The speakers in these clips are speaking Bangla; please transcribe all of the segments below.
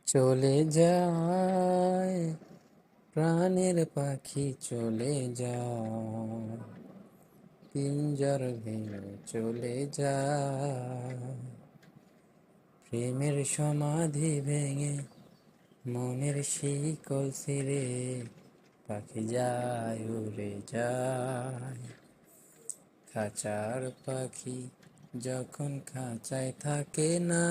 চলে যায় প্রাণের পাখি, চলে যায় পিঞ্জর ভেঙে, চলে যায় প্রেমের সমাধি ভেঙে, মনের শিকল ছিঁড়ে পাখি যায় উড়ে যায়। খাঁচার পাখি যখন খাঁচায় থাকে না,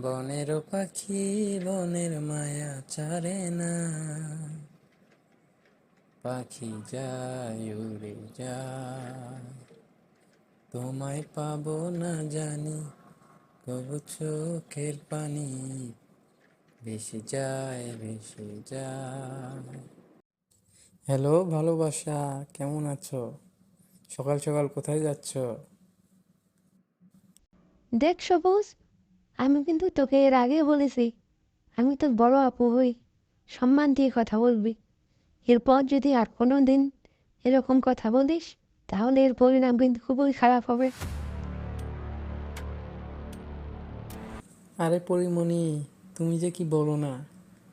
বনের পাখি বনের মায়া ছাড়ে না। পাখি যায় উড়ে যায়, তোমায় পাবো না জানি, কবু চোখের পানি ভেসে যায় ভেসে যায়। হ্যালো ভালোবাসা, কেমন আছো? সকাল সকাল কোথায় যাচ্ছ? দেখ সবুজ, আমি কিন্তু তোকে এর আগে বলেছি আমি তোর বড় আপু হই, সম্মান দিয়ে কথা বলবি। এরপর যদি আর কোনো দিন এরকম কথা বলিস তাহলে এর পরিণাম কিন্তু খুবই খারাপ হবে। আরে পরিমণি, তুমি যে কি বলো না,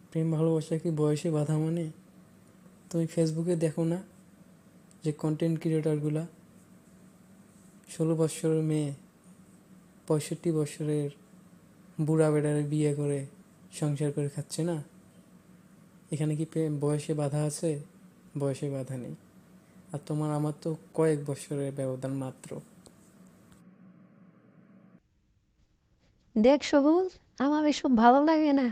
প্রেম ভালোবাসা কি বয়সে বাধা মানে? তুমি ফেসবুকে দেখো না যে কন্টেন্ট ক্রিয়েটরগুলা 16 বছরের মেয়ে 65 বছরের বুড়া বেড়ারে বিয়ে করে সংসার করে খাচ্ছে না? এখানে কি বয়সে বাধা আছে? বয়সে বাধা নেই। আর তোমার আমার তো কয়েক বছরের ব্যবধান মাত্র। দেখ সবুজ, আমার এসব ভালো লাগে না।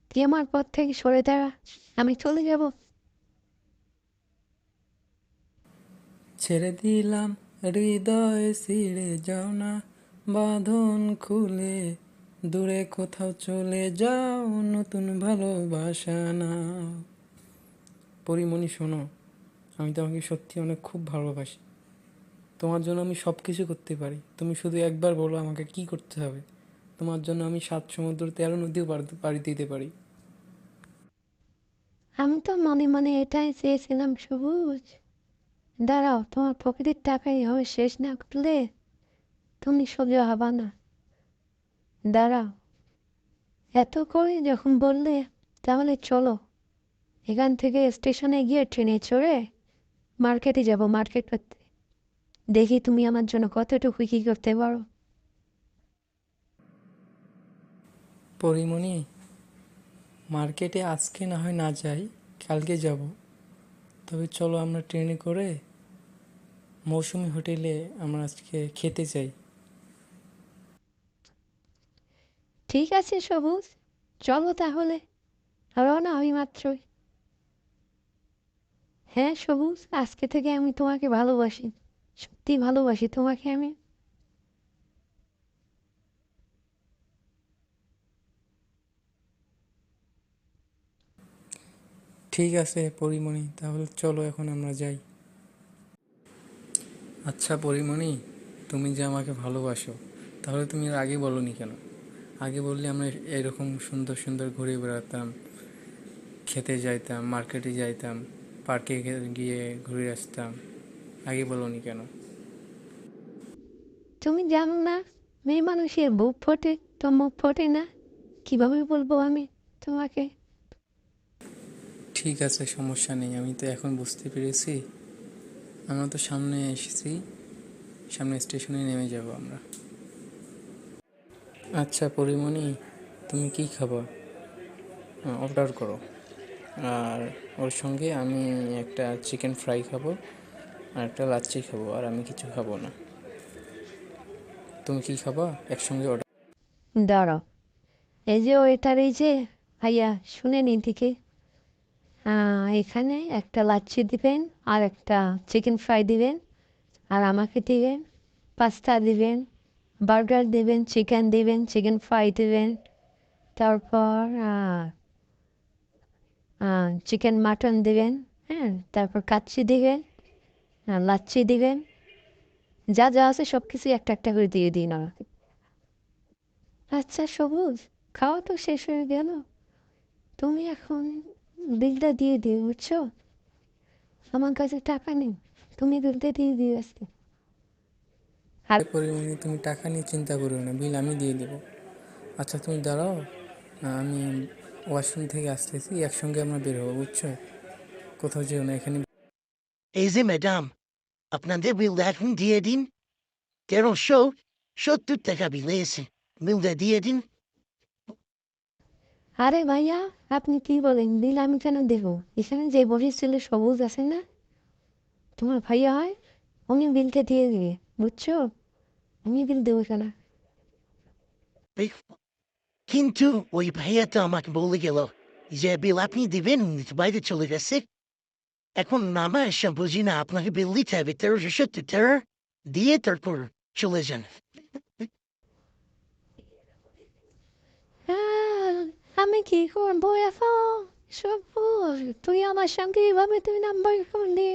তুই আমার পথ থেকে সরে দাঁড়া, আমি চলে যাব। ছেড়ে দিলাম হৃদয়, ছিঁড়ে যাও না বাঁধন খুলে, দূরে কোথাও চলে যাও, নতুন ভালোবাসা নাও। পরিমণি শোনো, আমি তোমাকে সত্যি অনেক খুব ভালোবাসি। তোমার জন্য আমি সব কিছু করতে পারি, তুমি শুধু একবার বলো আমাকে কি করতে হবে। তোমার জন্য আমি 7 সমুদ্র 13 নদীও পাড়ি দিতে পারি। আমি তো মনে মনে এটাই চেয়েছিলাম সবুজ। দাঁড়াও, তোমার প্রকৃতির টাকাই হবে শেষ না করলে তুমি সহ্য হবা না। দাঁড়াও, এত করে যখন বললে তাহলে চলো এখান থেকে স্টেশনে গিয়ে ট্রেনে চড়ে মার্কেটে যাব, মার্কেট করতে। দেখি তুমি আমার জন্য কতটুকু কি করতে পারো। পরিমণি, মার্কেটে আজকে না হয় না যাই, কালকে যাব। তবে চলো আমরা ট্রেনে করে মৌসুমি হোটেলে আমরা আজকে খেতে চাই। ঠিক আছে সবুজ, চলো তাহলে। রওনা আমি মাত্রই। হ্যাঁ সবুজ, আজকে থেকে আমি তোমাকে ভালোবাসি, সত্যি ভালোবাসি তোমাকে আমি। ঠিক আছে পরিমণি, তাহলে চলো এখন আমরা যাই। আচ্ছা পরিমণি, তুমি যে আমাকে ভালোবাসো, তাহলে তুমি এর আগে বলনি কেন? আগে বললে আমরা এরকম সুন্দর সুন্দর ঘুরে বেড়াতাম, খেতে যাইতাম, মার্কেটে যাইতাম, পার্কে গিয়ে ঘুরে আসতাম। আগে বলনি কেন? তুমি জানো না, মেয়ে মানুষের বুক ফোটে তো মুখ ফোটে না। কিভাবে বলবো আমি তোমাকে? ঠিক আছে, সমস্যা নেই, আমি তো এখন বুঝতে পেরেছি। আমরা তো সামনে এসেছি, সামনে স্টেশনে নেমে যাব আমরা। আচ্ছা পরিমণি, তুমি কি খাবা? অর্ডার করো। আর ওর সঙ্গে আমি একটা চিকেন ফ্রাই খাবো, আর একটা লাচ্ছি খাবো, আর আমি কিছু খাবো না। তুমি কি খাবা একসঙ্গে অর্ডার? দাঁড়াও, এই যে ওয়েটার, এই যে ভাইয়া, শুনে নিন থেকে। এখানে একটা লাচ্ছি দিবেন, আর একটা চিকেন ফ্রাই দিবেন, আর আমাকে দিবেন পাস্তা দিবেন, বার্গার দিবেন, চিকেন দিবেন, চিকেন ফ্রাই দিবেন, তারপর চিকেন মাটন দিবেন, হ্যাঁ, তারপর কাচ্চি দিবেন, লাচ্ছি দিবেন। যা যা আছে সব কিছুই একটা একটা করে দিয়ে দিন আমাকে। আচ্ছা সবুজ, খাওয়া তো শেষ হয়ে গেল, তুমি এখন বিলটা দিয়ে দিও, বুঝছো? আমার কাছে টাকা নেই, তুমি বিলটা দিয়ে দিও আজকে। আর পরিমণি, তুমি টাকা নিয়ে চিন্তা করো না, বিল আমি দিয়ে দেবো। আচ্ছা তুমি দাঁড়াও, আমি ওয়াশরুম থেকে আসতেছি, একসঙ্গে আমরা বের হবো, বুঝছো? কোথাও যেও না, এখানে। এই যে ম্যাডাম, আপনাদের বিলটা এখন দিয়ে দিন। 1370 টাকা বিল এসে, বিলটা দিয়ে দিন। আরে ভাইয়া, আপনি কি বলেন? বিল আমি কেন দেবো? এখানে যে বসেছিল সবুজ আছে না, তোমার ভাইয়া হয়, উনি বিলটা দিয়ে দিবে, বুঝছো? আমি বিল দেবো কেন? এই, কিন্তু ওই ভাইয়া তো আমাকে বলে গেল যে বিল আপনি দিবেন, উনি তো বাইরে চলে গেছে। এখন আমার এসব বুঝি না, আপনাকে বিল দিতে হবে 1370 টাকা দিয়ে তারপর চলে যান। আহ, আমি কি করবো এখন? সবুজ, তুই আমার সঙ্গে এভাবে তুই নাম্বার করলি।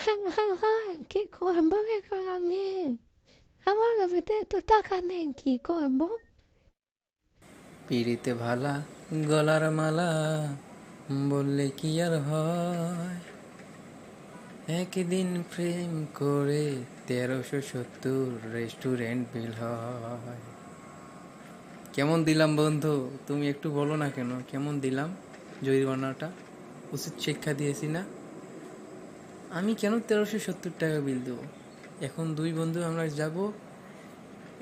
হ্যাঁ হ্যাঁ হ্যাঁ, কি করবো এখন আমি? আমার কাছে তো টাকা নেই, কি করবো? পিড়িতে ভালা গলার মালা বললে কি আর হয়, একদিন প্রেম করে 1370 রেস্টুরেন্ট বিল হয়। কেমন দিলাম বন্ধু? তুমি একটু বলো না কেন কেমন দিলাম জরিমানাটা? উচিত শিক্ষা দিয়েছি না? আমি কেন 1370 টাকা বিল দেবো? এখন দুই বন্ধু আমরা যাব,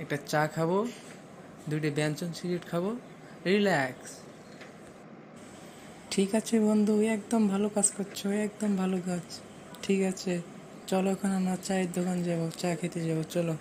একটা চা খাবো, দুইটা ব্যঞ্জন সিগারেট খাবো, রিল্যাক্স। ঠিক আছে বন্ধু, একদম ভালো কাজ করছো, একদম ভালো কাজ। ঠিক আছে, চলো এখন আমরা চায়ের দোকান যাবো, চা খেতে যাবো, চলো।